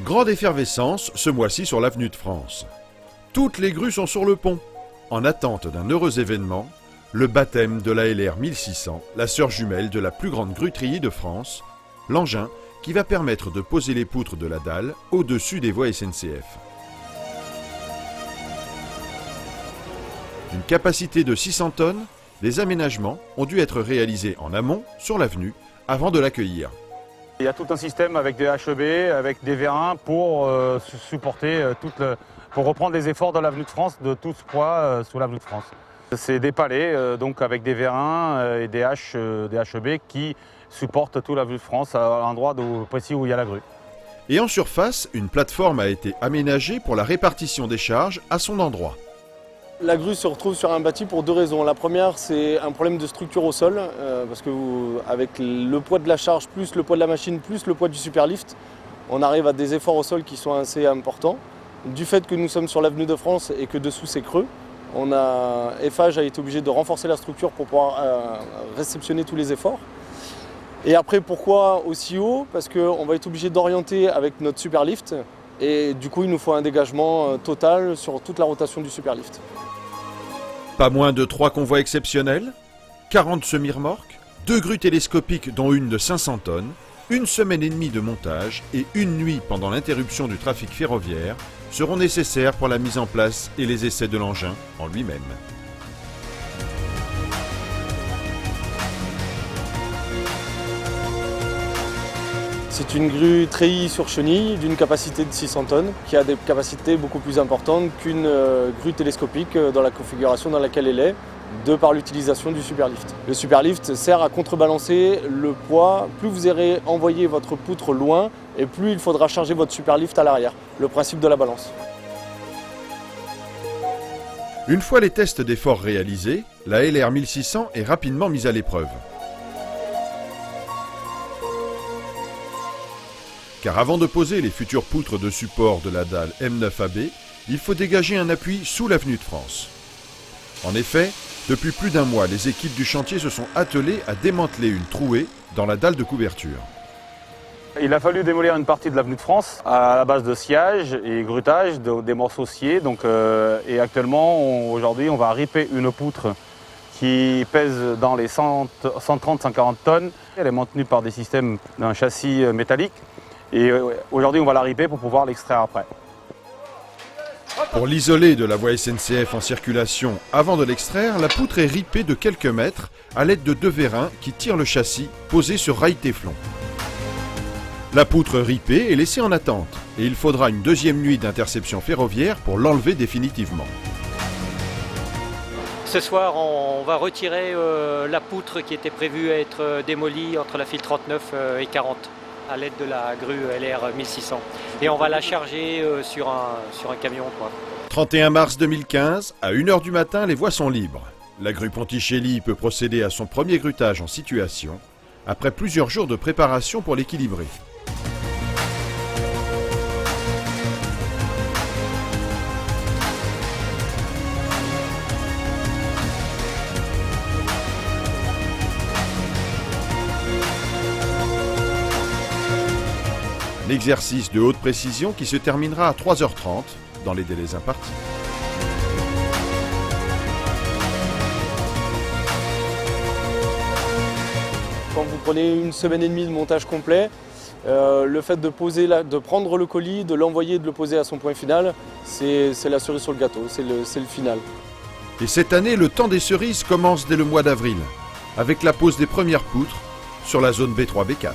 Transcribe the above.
Grande effervescence ce mois-ci sur l'avenue de France. Toutes les grues sont sur le pont, en attente d'un heureux événement, le baptême de la LR 1600, la sœur jumelle de la plus grande grue treillis de France, l'engin qui va permettre de poser les poutres de la dalle au-dessus des voies SNCF. D'une capacité de 600 tonnes, les aménagements ont dû être réalisés en amont, sur l'avenue, avant de l'accueillir. Il y a tout un système avec des HEB, avec des vérins pour supporter, pour reprendre les efforts de l'avenue de France, de tout ce poids sous l'avenue de France. C'est des palets, donc avec des vérins et des HEB qui supportent tout l'avenue de France à l'endroit précis où il y a la grue. Et en surface, une plateforme a été aménagée pour la répartition des charges à son endroit. La grue se retrouve sur un bâti pour deux raisons. La première, c'est un problème de structure au sol, parce que avec le poids de la charge, plus le poids de la machine, plus le poids du superlift, on arrive à des efforts au sol qui sont assez importants. Du fait que nous sommes sur l'avenue de France et que dessous c'est creux, Eiffage a été obligé de renforcer la structure pour pouvoir réceptionner tous les efforts. Et après, pourquoi aussi haut? Parce qu'on va être obligé d'orienter avec notre superlift. Et du coup, il nous faut un dégagement total sur toute la rotation du superlift. Pas moins de 3 convois exceptionnels, 40 semi-remorques, 2 grues télescopiques dont une de 500 tonnes, 1 semaine et demie de montage et 1 nuit pendant l'interruption du trafic ferroviaire seront nécessaires pour la mise en place et les essais de l'engin en lui-même. C'est une grue treillis sur chenille d'une capacité de 600 tonnes qui a des capacités beaucoup plus importantes qu'une grue télescopique dans la configuration dans laquelle elle est, de par l'utilisation du superlift. Le superlift sert à contrebalancer le poids. Plus vous aurez envoyé votre poutre loin et plus il faudra charger votre superlift à l'arrière. Le principe de la balance. Une fois les tests d'effort réalisés, la LR 1600 est rapidement mise à l'épreuve. Car avant de poser les futures poutres de support de la dalle M9AB, il faut dégager un appui sous l'avenue de France. En effet, depuis plus d'un mois, les équipes du chantier se sont attelées à démanteler une trouée dans la dalle de couverture. Il a fallu démolir une partie de l'avenue de France à la base de sciage et grutage, des morceaux sciés. Et actuellement, aujourd'hui, on va ripper une poutre qui pèse dans les 130-140 tonnes. Elle est maintenue par des systèmes d'un châssis métallique. Et aujourd'hui, on va la ripper pour pouvoir l'extraire après. Pour l'isoler de la voie SNCF en circulation avant de l'extraire, la poutre est ripée de quelques mètres à l'aide de 2 vérins qui tirent le châssis posé sur rail téflon. La poutre ripée est laissée en attente et il faudra une deuxième nuit d'interception ferroviaire pour l'enlever définitivement. Ce soir, on va retirer la poutre qui était prévue à être démolie entre la file 39 et 40 à l'aide de la grue LR 1600. Et on va la charger sur un camion, quoi. 31 mars 2015, à 1h du matin, les voies sont libres. La grue Ponticelli peut procéder à son premier grutage en situation, après plusieurs jours de préparation pour l'équilibrer. L'exercice de haute précision qui se terminera à 3h30 dans les délais impartis. Quand vous prenez une semaine et demie de montage complet, le fait de prendre le colis, de l'envoyer, de le poser à son point final, c'est la cerise sur le gâteau, c'est le final. Et cette année, le temps des cerises commence dès le mois d'avril, avec la pose des premières poutres sur la zone B3-B4.